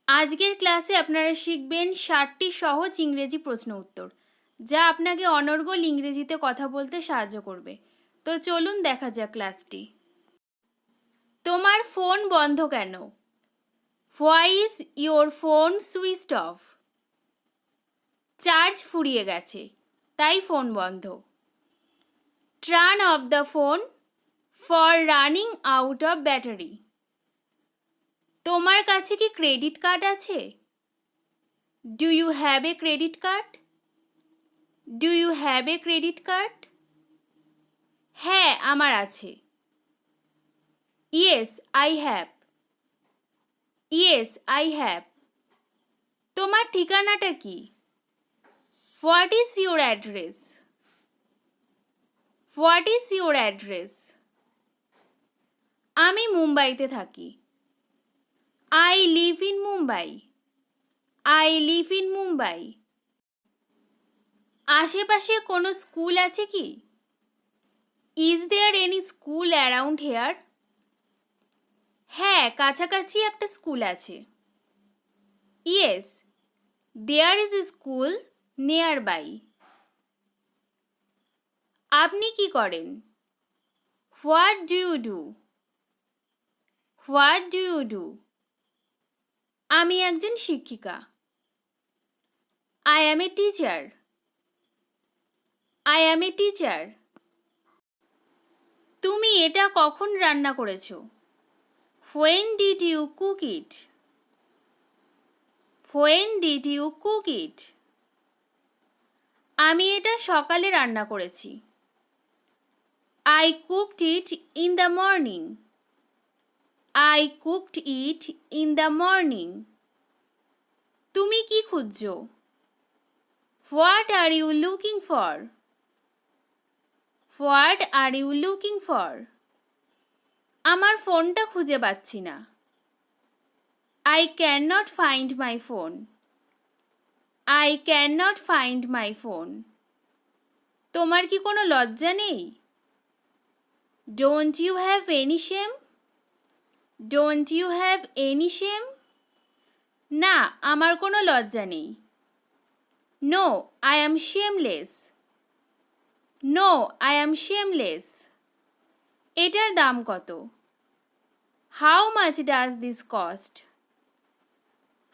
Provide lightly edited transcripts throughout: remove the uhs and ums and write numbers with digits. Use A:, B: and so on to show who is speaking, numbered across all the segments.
A: আজকের ক্লাসে আপনারা শিখবেন 60টি সহজ ইংরেজি প্রশ্ন উত্তর, যা আপনাকে অনর্গল ইংরেজিতে কথা বলতে সাহায্য করবে। তো চলুন দেখা যাক ক্লাসটি। তোমার ফোন বন্ধ কেন? Why is your phone switched off? Charge ফুরিয়ে গেছে, তাই ফোন বন্ধ। Turn off the phone for running out of battery. তোমার কাছে কি ক্রেডিট কার্ড আছে? Do you have a credit card? Do you have a credit card? হ্যাঁ, আমার আছে। Yes I have. Yes I have. তোমার ঠিকানাটা কি? What is your address? What is your address? আমি মুম্বাইতে থাকি। I live in Mumbai. I live in Mumbai. আশেপাশে কোনো স্কুল আছে কি? Is there any school around here? হ্যাঁ, কাছাকাছি একটা স্কুল আছে। Yes, there is a school nearby. আপনি কি করেন? What do you do? What do you do? আমি একজন শিক্ষিকা। I am a teacher. I am a teacher. তুমি এটা কখন রান্না করেছো? When did you cook it? When did you cook it? আমি এটা সকালে রান্না করেছি। I cooked it in the morning. I cooked it in the morning. তুমি কি খুঁজছো? What are you looking for? What are you looking for? আমার ফোনটা খুঁজে পাচ্ছি না। I can not find my phone. I can not find my phone. তোমার কি কোনো লজ্জা নেই? Don't you have any shame? Don't you have any shame? না, আমার কোনো লজ্জা নেই। No, I am shameless. No, I am shameless. এটার দাম কত? How much does this cost?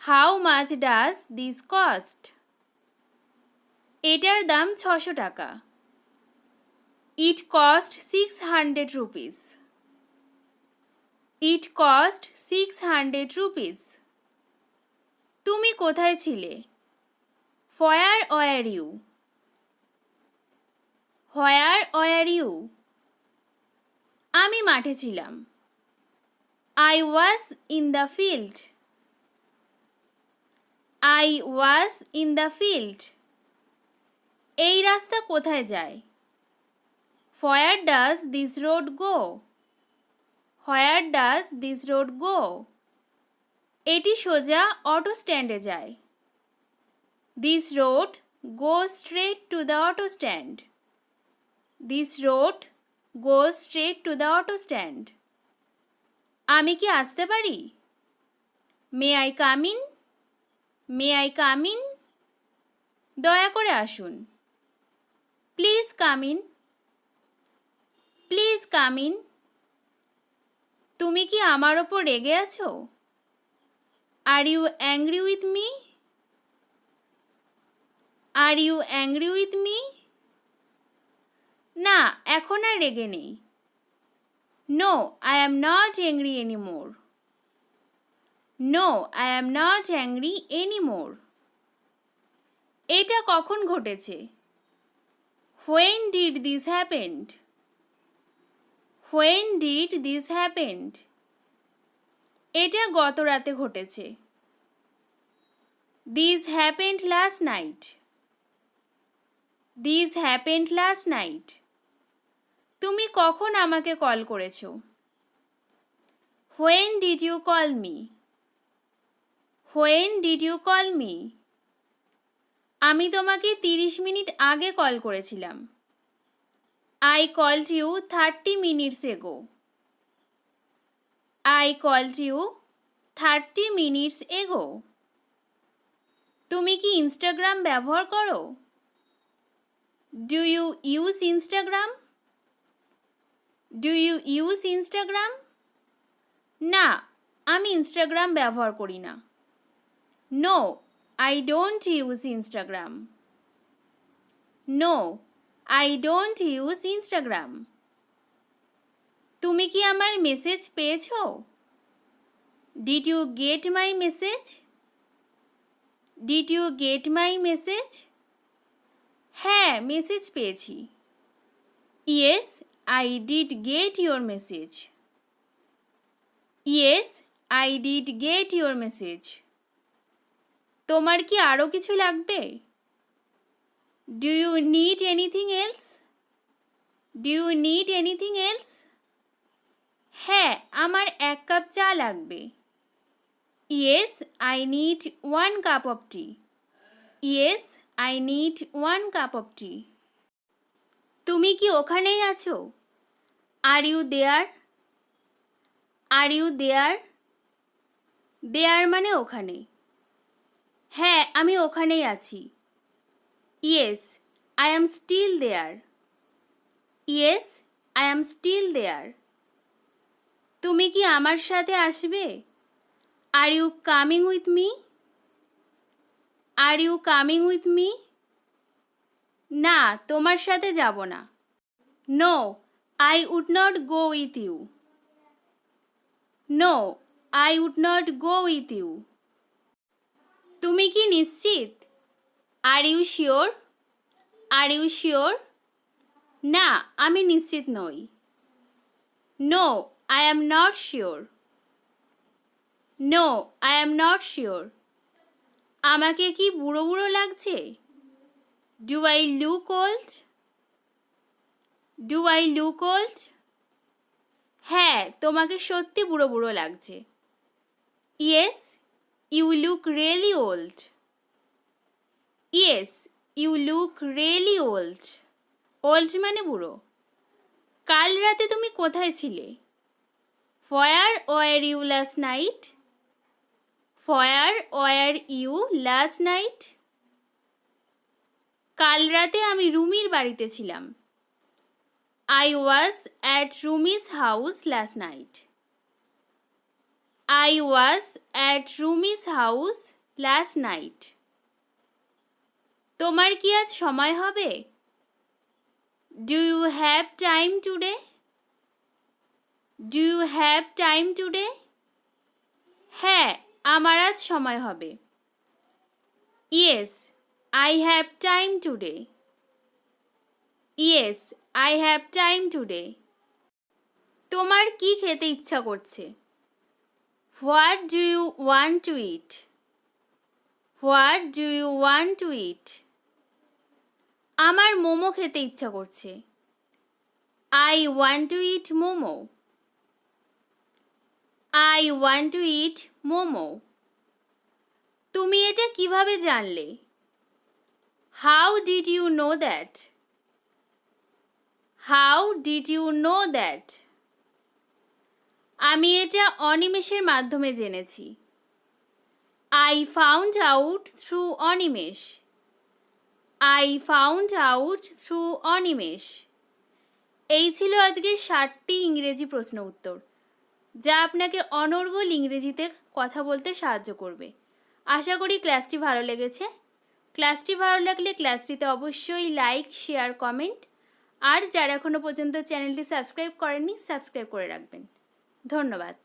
A: How much does this cost? এটার দাম 600 টাকা। It cost 600 rupees. It cost 600 rupees. তুমি কোথায় ছিলে? Where were you? Where were you? আমি মাঠে ছিলাম। I was in the field. I was in the field. এই রাস্তা কোথায় যায়? Where does this road go? Where does this road go? এটি সোজা অটো স্ট্যান্ডে যায়। This road goes straight to the auto stand. This road goes straight to the auto stand. আমি কি আসতে পারি? May I come in? May I come in? দয়া করে আসুন। Please come in. Please come in. তুমি কি আমার ওপর রেগে আছো? Are you angry with me? Are you angry with me? না, এখন আর রেগে নেই। No, I am not angry anymore. No, I am not angry anymore. এটা কখন ঘটেছে? When did this happened? When did this happened? এটা গত রাতে ঘটেছে। This happened last night. This happened last night. তুমি কখন আমাকে কল করেছো? When did you call me? When did you call me? আমি তোমাকে 30 মিনিট আগে কল করেছিলাম। I called you 30 minutes ago. I called you 30 minutes ago. তুমি কি ইনস্টাগ্রাম ব্যবহার করো? Do you use Instagram? Do you use Instagram? না, আমি ইনস্টাগ্রাম ব্যবহার করি না। No, I don't use Instagram. No, I don't use Instagram. তুমি কি আমার মেসেজ পেয়েছো? Did you get my message? Did you get my message? হ্যাঁ, মেসেজ পেয়েছি। Yes, I did get your message. Yes, I did get your message. তোমার কি আরও কিছু লাগবে? Do you need anything else? Do you need anything else? হ্যাঁ, আমার 1 cup চা লাগবে। Yes, I need 1 cup of tea. Yes, I need 1 cup of tea. তুমি কি ওখানেই আছো? Are you there? Are you there? There মানে ওখানে। হ্যাঁ, আমি ওখানেই আছি। Yes, I am still there. Yes, I am still there. তুমি কি আমার সাথে আসবে? Are you coming with me? Are you coming with me? না, তোমার সাথে যাব না। No, I would not go with you. No, I would not go with you. তুমি কি নিশ্চিত? Are you sure? Are you sure? না, আমি নিশ্চিত নই। No, I am not sure. No, I am not sure. আমাকে কি বুড়ো বুড়ো লাগছে? Do I look old? Do I look old? হ্যাঁ, তোমাকে সত্যি বুড়ো বুড়ো লাগছে। Yes, you look really old. Yes, you look really old. Old মানে বুড়ো। কাল রাতে তুমি কোথায় ছিলে? Where were you last night? Where were you last night? কাল রাতে আমি রুমির বাড়িতে ছিলাম। I was at Rumi's house last night. I was at Rumi's house last night. তোমার কি আজ সময় হবে? Do you have time today? Do you have time today? হ্যাঁ, আমার আজ সময় হবে। Yes, I have time today. Yes, I have time today. তোমার কি খেতে ইচ্ছা করছে? What do you want to eat? What do you want to eat? আমার মোমো খেতে ইচ্ছা করছে। I want to eat momo. I want to eat momo. তুমি এটা কিভাবে জানলে? How did you know that? How did you know that? আমি এটা অনিমেষের মাধ্যমে জেনেছি। I found out through Animesh. I found out through Animesh. এই ছিল আজকের 60টি ইংরেজি প্রশ্ন উত্তর, যা আপনাকে অনর্গল ইংরেজিতে কথা বলতে সাহায্য করবে। আশা করি ক্লাসটি ভালো লেগেছে। ক্লাসটি ভালো লাগলে ক্লাসটিতে অবশ্যই লাইক, শেয়ার, কমেন্ট, আর যারা এখনও পর্যন্ত চ্যানেলটি সাবস্ক্রাইব করেননি সাবস্ক্রাইব করে রাখবেন। ধন্যবাদ।